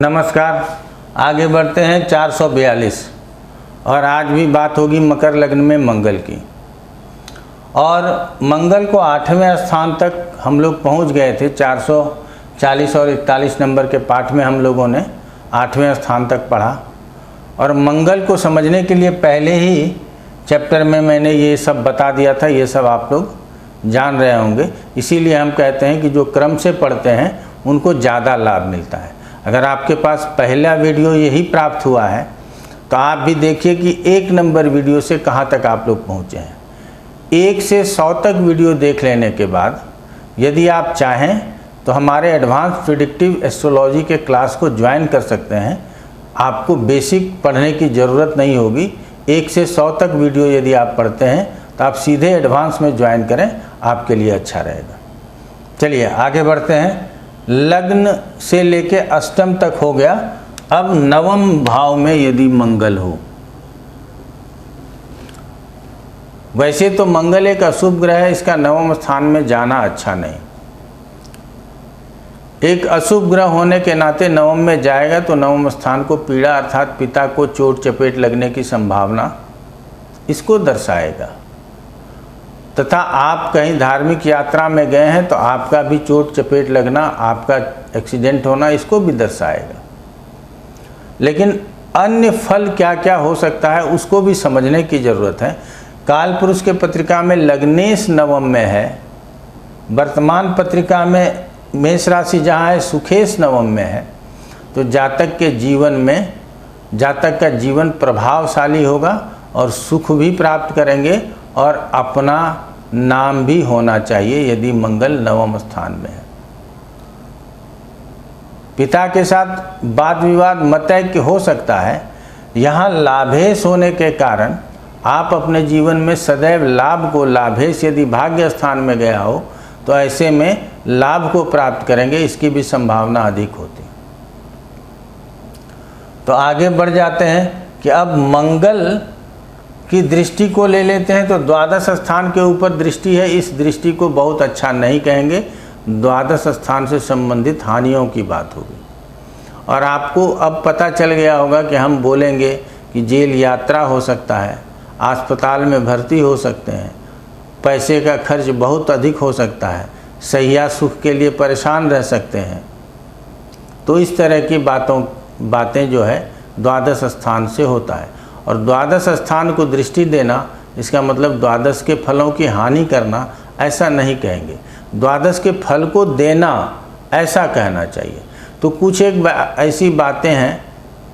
नमस्कार। आगे बढ़ते हैं 442 और आज भी बात होगी मकर लग्न में मंगल की। और मंगल को 8वें स्थान तक हम लोग पहुंच गए थे। 440 और 41 नंबर के पाठ में हम लोगों ने 8वें स्थान तक पढ़ा। और मंगल को समझने के लिए पहले ही चैप्टर में मैंने ये सब बता दिया था, ये सब आप लोग जान रहे होंगे। इसीलिए हम कहते हैं कि जो क्रम से पढ़ते हैं उनको ज़्यादा लाभ मिलता है। अगर आपके पास पहला वीडियो यही प्राप्त हुआ है तो आप भी देखिए कि 1 नंबर वीडियो से कहाँ तक आप लोग पहुँचे हैं। 1 से 100 तक वीडियो देख लेने के बाद यदि आप चाहें तो हमारे एडवांस प्रिडिक्टिव एस्ट्रोलॉजी के क्लास को ज्वाइन कर सकते हैं। आपको बेसिक पढ़ने की ज़रूरत नहीं होगी। 1 से 100 तक वीडियो यदि आप पढ़ते हैं तो आप सीधे एडवांस में ज्वाइन करें, आपके लिए अच्छा रहेगा। चलिए आगे बढ़ते हैं। लग्न से लेके अष्टम तक हो गया। अब नवम भाव में यदि मंगल हो, वैसे तो मंगल एक अशुभ ग्रह है, इसका नवम स्थान में जाना अच्छा नहीं। एक अशुभ ग्रह होने के नाते नवम में जाएगा तो नवम स्थान को पीड़ा अर्थात पिता को चोट चपेट लगने की संभावना इसको दर्शाएगा। तथा आप कहीं धार्मिक यात्रा में गए हैं तो आपका भी चोट चपेट लगना, आपका एक्सीडेंट होना इसको भी दर्शाएगा। लेकिन अन्य फल क्या क्या हो सकता है उसको भी समझने की ज़रूरत है। काल पुरुष के पत्रिका में लग्नेश नवम में है, वर्तमान पत्रिका में मेष राशि जहाँ है सुखेश नवम में है। तो जातक के जीवन में, जातक का जीवन प्रभावशाली होगा और सुख भी प्राप्त करेंगे और अपना नाम भी होना चाहिए यदि मंगल नवम स्थान में है। पिता के साथ वाद विवाद मतैक्य हो सकता है। यहाँ लाभेश होने के कारण आप अपने जीवन में सदैव लाभ को, लाभेश यदि भाग्य स्थान में गया हो तो ऐसे में लाभ को प्राप्त करेंगे, इसकी भी संभावना अधिक होती है। तो आगे बढ़ जाते हैं कि अब मंगल की दृष्टि को ले लेते हैं। तो द्वादश स्थान के ऊपर दृष्टि है, इस दृष्टि को बहुत अच्छा नहीं कहेंगे। द्वादश स्थान से संबंधित हानियों की बात होगी। और आपको अब पता चल गया होगा कि हम बोलेंगे कि जेल यात्रा हो सकता है, अस्पताल में भर्ती हो सकते हैं, पैसे का खर्च बहुत अधिक हो सकता है, सैया सुख के लिए परेशान रह सकते हैं। तो इस तरह की बातें जो है द्वादश स्थान से होता है। और द्वादश स्थान को दृष्टि देना इसका मतलब द्वादश के फलों की हानि करना ऐसा नहीं कहेंगे, द्वादश के फल को देना ऐसा कहना चाहिए। तो कुछ एक ऐसी बातें हैं,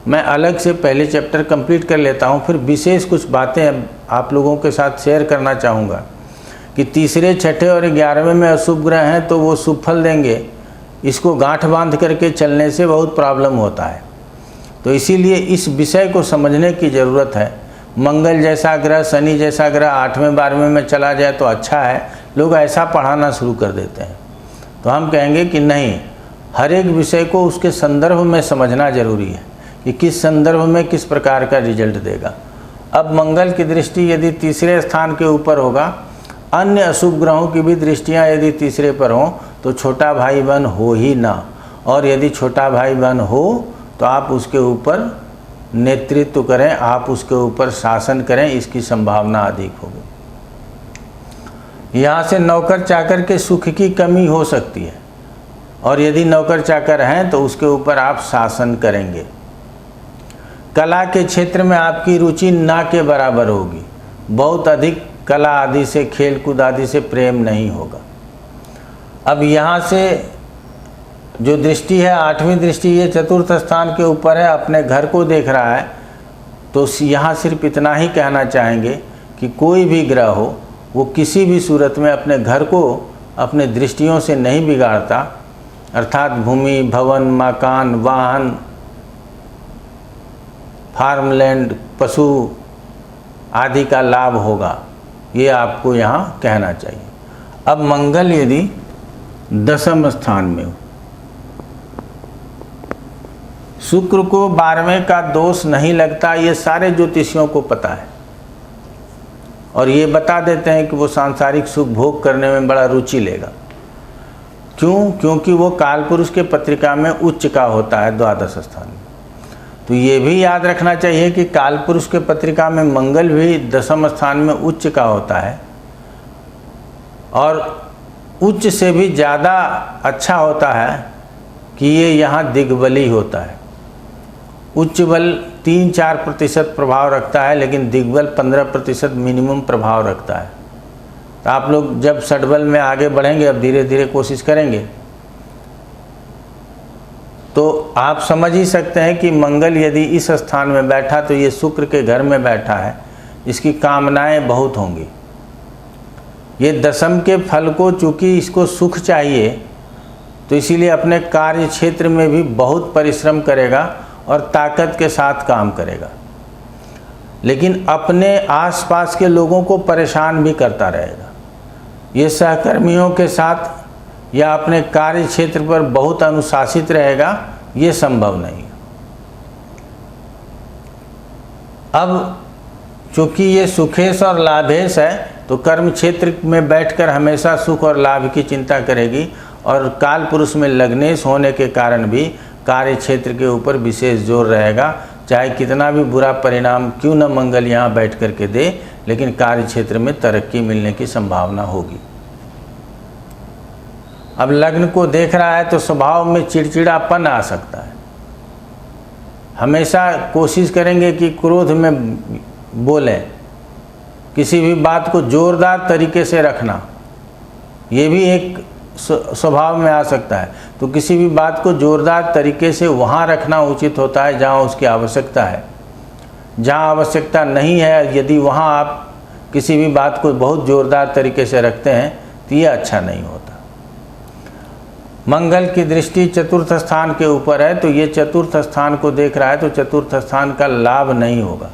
मैं अलग से पहले चैप्टर कंप्लीट कर लेता हूँ, फिर विशेष कुछ बातें आप लोगों के साथ शेयर करना चाहूँगा कि तीसरे, छठे और 11वें में अशुभ ग्रह हैं तो वो शुभ फल देंगे। इसको गांठ बांध करके चलने से बहुत प्रॉब्लम होता है। तो इसीलिए इस विषय को समझने की ज़रूरत है। मंगल जैसा ग्रह, शनि जैसा ग्रह 8वें 12वें में चला जाए तो अच्छा है, लोग ऐसा पढ़ाना शुरू कर देते हैं। तो हम कहेंगे कि नहीं, हर एक विषय को उसके संदर्भ में समझना जरूरी है कि किस संदर्भ में किस प्रकार का रिजल्ट देगा। अब मंगल की दृष्टि यदि तीसरे स्थान के ऊपर होगा, अन्य अशुभ ग्रहों की भी दृष्टियाँ यदि तीसरे पर हों तो छोटा भाई बहन हो ही ना। और यदि छोटा भाई बहन हो तो आप उसके ऊपर नेतृत्व करें, आप उसके ऊपर शासन करें, इसकी संभावना अधिक होगी। यहाँ से नौकर चाकर के सुख की कमी हो सकती है और यदि नौकर चाकर हैं तो उसके ऊपर आप शासन करेंगे। कला के क्षेत्र में आपकी रुचि ना के बराबर होगी, बहुत अधिक कला आदि से, खेल कूद आदि से प्रेम नहीं होगा। अब यहाँ से जो दृष्टि है, 8वीं दृष्टि, ये चतुर्थ स्थान के ऊपर है, अपने घर को देख रहा है। तो यहाँ सिर्फ इतना ही कहना चाहेंगे कि कोई भी ग्रह हो वो किसी भी सूरत में अपने घर को अपने दृष्टियों से नहीं बिगाड़ता। अर्थात भूमि, भवन, मकान, वाहन, फार्मलैंड, पशु आदि का लाभ होगा, ये आपको यहाँ कहना चाहिए। अब मंगल यदि 10वें स्थान में हो, शुक्र को 12वें का दोष नहीं लगता, ये सारे ज्योतिषियों को पता है। और ये बता देते हैं कि वो सांसारिक सुख भोग करने में बड़ा रुचि लेगा। क्यों? क्योंकि वो कालपुरुष के पत्रिका में उच्च का होता है द्वादश स्थान में। तो ये भी याद रखना चाहिए कि कालपुरुष के पत्रिका में मंगल भी दशम स्थान में उच्च का होता है, और उच्च से भी ज़्यादा अच्छा होता है कि ये यहाँ दिग्बली होता है। उच्च बल 3-4% प्रभाव रखता है, लेकिन दिग्बल 15% मिनिमम प्रभाव रखता है। तो आप लोग जब षटबल में आगे बढ़ेंगे, अब धीरे धीरे कोशिश करेंगे, तो आप समझ ही सकते हैं कि मंगल यदि इस स्थान में बैठा तो ये शुक्र के घर में बैठा है, इसकी कामनाएं बहुत होंगी। ये दशम के फल को, चूँकि इसको सुख चाहिए, तो इसीलिए अपने कार्य क्षेत्र में भी बहुत परिश्रम करेगा और ताकत के साथ काम करेगा, लेकिन अपने आसपास के लोगों को परेशान भी करता रहेगा। ये सहकर्मियों के साथ या अपने कार्य क्षेत्र पर बहुत अनुशासित रहेगा, ये संभव नहीं। अब चूँकि ये सुखेश और लाभेश है, तो कर्म क्षेत्र में बैठकर हमेशा सुख और लाभ की चिंता करेगी, और काल पुरुष में लग्नेश होने के कारण भी कार्य क्षेत्र के ऊपर विशेष जोर रहेगा। चाहे कितना भी बुरा परिणाम क्यों न मंगल यहाँ बैठ करके दे, लेकिन कार्य क्षेत्र में तरक्की मिलने की संभावना होगी। अब लग्न को देख रहा है तो स्वभाव में चिड़चिड़ापन आ सकता है। हमेशा कोशिश करेंगे कि क्रोध में बोलें, किसी भी बात को जोरदार तरीके से रखना, ये भी एक स्वभाव में आ सकता है। तो किसी भी बात को जोरदार तरीके से वहाँ रखना उचित होता है जहाँ उसकी आवश्यकता है। जहाँ आवश्यकता नहीं है, यदि वहाँ आप किसी भी बात को बहुत जोरदार तरीके से रखते हैं तो ये अच्छा नहीं होता। मंगल की दृष्टि चतुर्थ स्थान के ऊपर है, तो ये चतुर्थ स्थान को देख रहा है, तो चतुर्थ स्थान का लाभ नहीं होगा।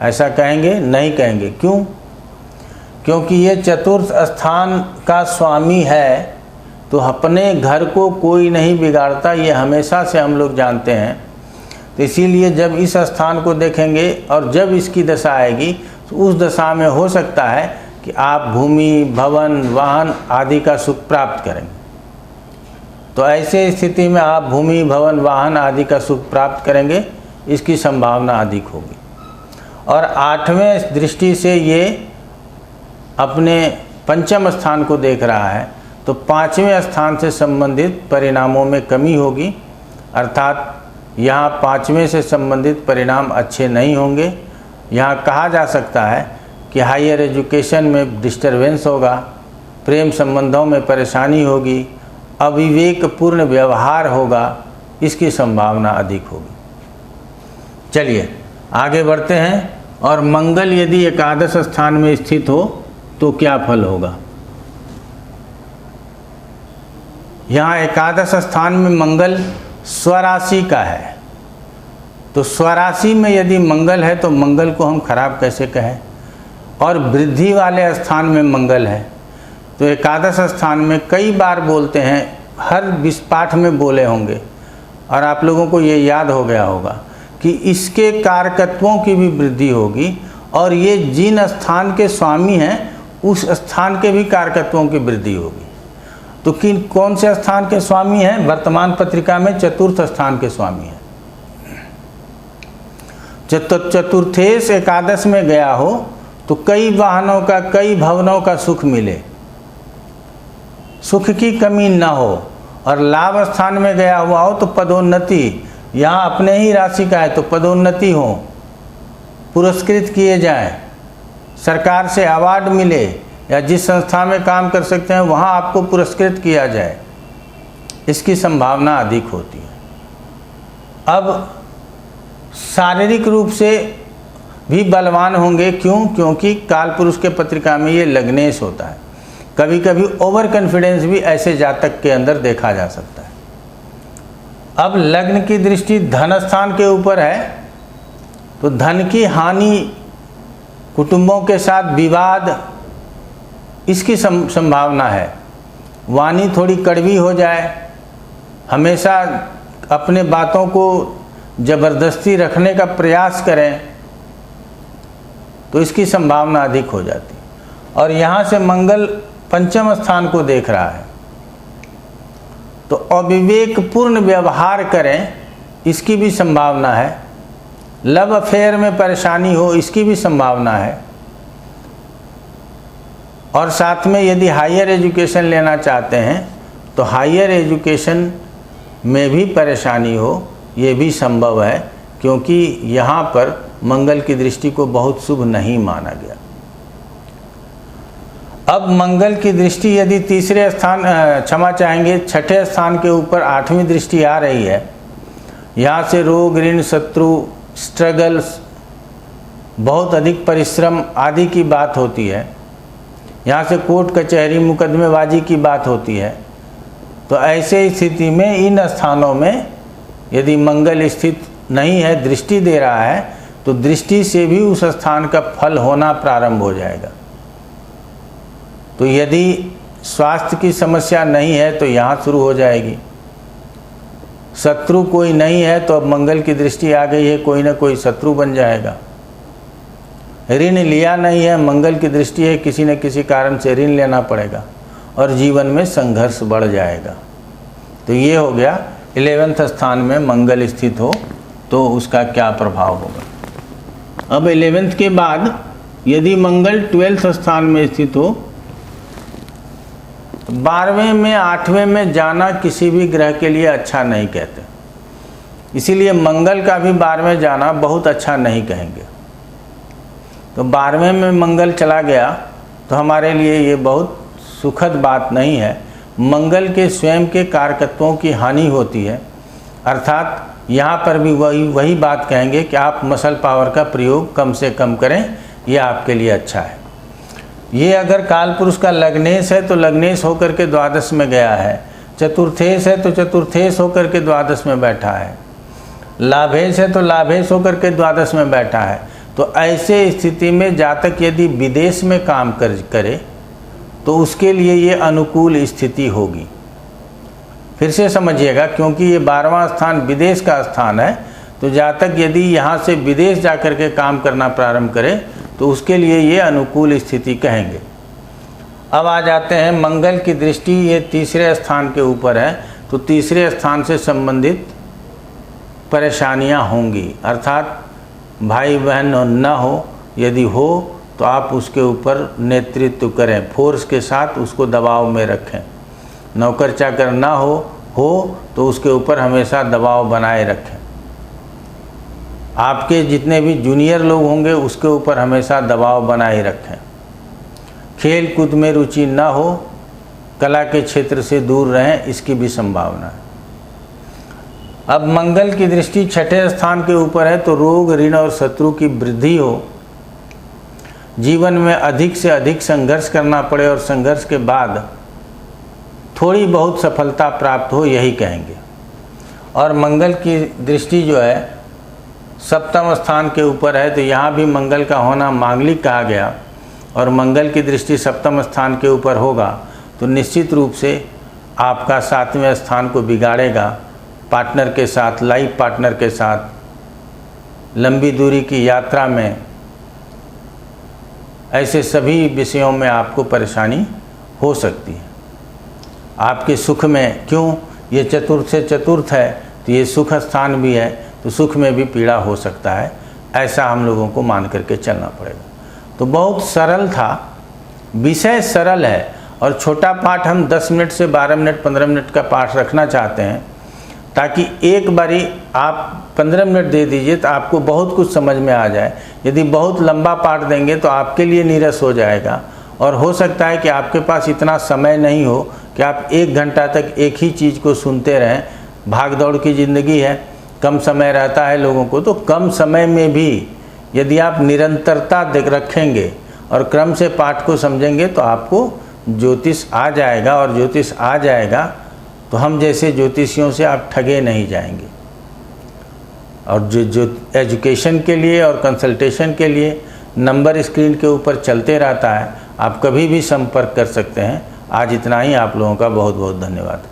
ऐसा कहेंगे? नहीं कहेंगे। क्यों? क्योंकि ये चतुर्थ स्थान का स्वामी है, तो अपने घर को कोई नहीं बिगाड़ता, ये हमेशा से हम लोग जानते हैं। तो इसीलिए जब इस स्थान को देखेंगे और जब इसकी दशा आएगी, तो उस दशा में हो सकता है कि आप भूमि, भवन, वाहन आदि का सुख प्राप्त करेंगे। तो ऐसे स्थिति में आप भूमि, भवन, वाहन आदि का सुख प्राप्त करेंगे, इसकी संभावना अधिक होगी। और 8वें दृष्टि से ये अपने पंचम स्थान को देख रहा है, तो 5वें स्थान से संबंधित परिणामों में कमी होगी, अर्थात यहाँ 5वें से संबंधित परिणाम अच्छे नहीं होंगे। यहाँ कहा जा सकता है कि हायर एजुकेशन में डिस्टरबेंस होगा, प्रेम संबंधों में परेशानी होगी, अविवेकपूर्ण व्यवहार होगा, इसकी संभावना अधिक होगी। चलिए आगे बढ़ते हैं। और मंगल यदि एकादश स्थान में स्थित हो तो क्या फल होगा? यहाँ एकादश स्थान में मंगल स्वराशि का है, तो स्वराशि में यदि मंगल है तो मंगल को हम खराब कैसे कहें? और वृद्धि वाले स्थान में मंगल है, तो एकादश स्थान में कई बार बोलते हैं, हर पाठ में बोले होंगे, और आप लोगों को ये याद हो गया होगा कि इसके कारकत्वों की भी वृद्धि होगी, और ये जिन स्थान के स्वामी हैं उस स्थान के भी कारकत्वों की वृद्धि होगी। तो कौन से स्थान के स्वामी हैं? वर्तमान पत्रिका में चतुर्थ स्थान के स्वामी हैं। चतुर्थेश एकादश में गया हो तो कई वाहनों का, कई भवनों का सुख मिले, सुख की कमी न हो। और लाभ स्थान में गया हुआ हो तो पदोन्नति, यहाँ अपने ही राशि का है तो पदोन्नति हो, पुरस्कृत किए जाएं, सरकार से अवार्ड मिले, या जिस संस्था में काम कर सकते हैं वहाँ आपको पुरस्कृत किया जाए, इसकी संभावना अधिक होती है। अब शारीरिक रूप से भी बलवान होंगे। क्यों? क्योंकि कालपुरुष के पत्रिका में ये लग्नेश होता है। कभी कभी ओवर कॉन्फिडेंस भी ऐसे जातक के अंदर देखा जा सकता है। अब लग्न की दृष्टि धन स्थान के ऊपर है, तो धन की हानि, कुटुंबों के साथ विवाद, इसकी संभावना है। वाणी थोड़ी कड़वी हो जाए, हमेशा अपने बातों को ज़बरदस्ती रखने का प्रयास करें, तो इसकी संभावना अधिक हो जाती है। और यहाँ से मंगल पंचम स्थान को देख रहा है, तो अविवेकपूर्ण व्यवहार करें इसकी भी संभावना है, लव अफेयर में परेशानी हो इसकी भी संभावना है, और साथ में यदि हायर एजुकेशन लेना चाहते हैं तो हायर एजुकेशन में भी परेशानी हो, ये भी संभव है, क्योंकि यहाँ पर मंगल की दृष्टि को बहुत शुभ नहीं माना गया। अब मंगल की दृष्टि यदि तीसरे स्थान क्षमा चाहेंगे छठे स्थान के ऊपर 8वीं दृष्टि आ रही है, यहाँ से रोग, ऋण, शत्रु, स्ट्रगल्स, बहुत अधिक परिश्रम आदि की बात होती है। यहाँ से कोर्ट कचहरी मुकदमेबाजी की बात होती है। तो ऐसे स्थिति में इन स्थानों में यदि मंगल स्थित नहीं है, दृष्टि दे रहा है, तो दृष्टि से भी उस स्थान का फल होना प्रारंभ हो जाएगा। तो यदि स्वास्थ्य की समस्या नहीं है तो यहाँ शुरू हो जाएगी। शत्रु कोई नहीं है तो अब मंगल की दृष्टि आ गई है, कोई ना कोई शत्रु बन जाएगा। ऋण लिया नहीं है, मंगल की दृष्टि है, किसी न किसी कारण से ऋण लेना पड़ेगा और जीवन में संघर्ष बढ़ जाएगा। तो ये हो गया 11वें स्थान में मंगल स्थित हो तो उसका क्या प्रभाव होगा। अब 11वें के बाद यदि मंगल 12वें स्थान में स्थित हो, 12वें में 8वें में जाना किसी भी ग्रह के लिए अच्छा नहीं कहते, इसीलिए मंगल का भी 12वें जाना बहुत अच्छा नहीं कहेंगे। तो 12वें में मंगल चला गया तो हमारे लिए ये बहुत सुखद बात नहीं है। मंगल के स्वयं के कारकत्वों की हानि होती है, अर्थात यहाँ पर भी वही बात कहेंगे कि आप मसल पावर का प्रयोग कम से कम करें, यह आपके लिए अच्छा है। ये अगर काल पुरुष का लग्नेश है तो लग्नेश होकर के द्वादश में गया है, चतुर्थेश है तो चतुर्थेश होकर के द्वादश में बैठा है, लाभेश है तो लाभेश होकर के द्वादश में बैठा है। तो ऐसे स्थिति में जातक यदि विदेश में काम करे तो उसके लिए ये अनुकूल स्थिति होगी। फिर से समझिएगा, क्योंकि ये 12वां स्थान विदेश का स्थान है, तो जातक यदि यहाँ से विदेश जाकर के काम करना प्रारंभ करे तो उसके लिए ये अनुकूल स्थिति कहेंगे। अब आ जाते हैं मंगल की दृष्टि ये तीसरे स्थान के ऊपर है, तो तीसरे स्थान से संबंधित परेशानियाँ होंगी, अर्थात भाई बहन न हो, यदि हो तो आप उसके ऊपर नेतृत्व करें, फोर्स के साथ उसको दबाव में रखें। नौकर चाकर ना हो तो उसके ऊपर हमेशा दबाव बनाए रखें। आपके जितने भी जूनियर लोग होंगे उसके ऊपर हमेशा दबाव बनाए रखें। खेल कूद में रुचि ना हो, कला के क्षेत्र से दूर रहें, इसकी भी संभावना है। अब मंगल की दृष्टि छठे स्थान के ऊपर है तो रोग, ऋण और शत्रु की वृद्धि हो, जीवन में अधिक से अधिक संघर्ष करना पड़े और संघर्ष के बाद थोड़ी बहुत सफलता प्राप्त हो, यही कहेंगे। और मंगल की दृष्टि जो है 7वें स्थान के ऊपर है, तो यहाँ भी मंगल का होना मांगलिक कहा गया, और मंगल की दृष्टि 7वें स्थान के ऊपर होगा तो निश्चित रूप से आपका 7वें स्थान को बिगाड़ेगा। पार्टनर के साथ, लाइफ पार्टनर के साथ लंबी दूरी की यात्रा में, ऐसे सभी विषयों में आपको परेशानी हो सकती है। आपके सुख में, क्यों ये चतुर्थ से चतुर्थ है तो ये सुख स्थान भी है, तो सुख में भी पीड़ा हो सकता है, ऐसा हम लोगों को मान करके चलना पड़ेगा। तो बहुत सरल था, विषय सरल है, और छोटा पाठ हम 10 मिनट से 12 मिनट 15 मिनट का पाठ रखना चाहते हैं, ताकि एक बारी आप 15 मिनट दे दीजिए तो आपको बहुत कुछ समझ में आ जाए। यदि बहुत लंबा पाठ देंगे तो आपके लिए नीरस हो जाएगा, और हो सकता है कि आपके पास इतना समय नहीं हो कि आप 1 घंटा तक एक ही चीज़ को सुनते रहें। भाग दौड़ की ज़िंदगी है, कम समय रहता है लोगों को, तो कम समय में भी यदि आप निरंतरता रखेंगे और क्रम से पाठ को समझेंगे तो आपको ज्योतिष आ जाएगा, और ज्योतिष आ जाएगा तो हम जैसे ज्योतिषियों से आप ठगे नहीं जाएंगे। और जो एजुकेशन के लिए और कंसल्टेशन के लिए नंबर स्क्रीन के ऊपर चलते रहता है, आप कभी भी संपर्क कर सकते हैं। आज इतना ही, आप लोगों का बहुत बहुत धन्यवाद।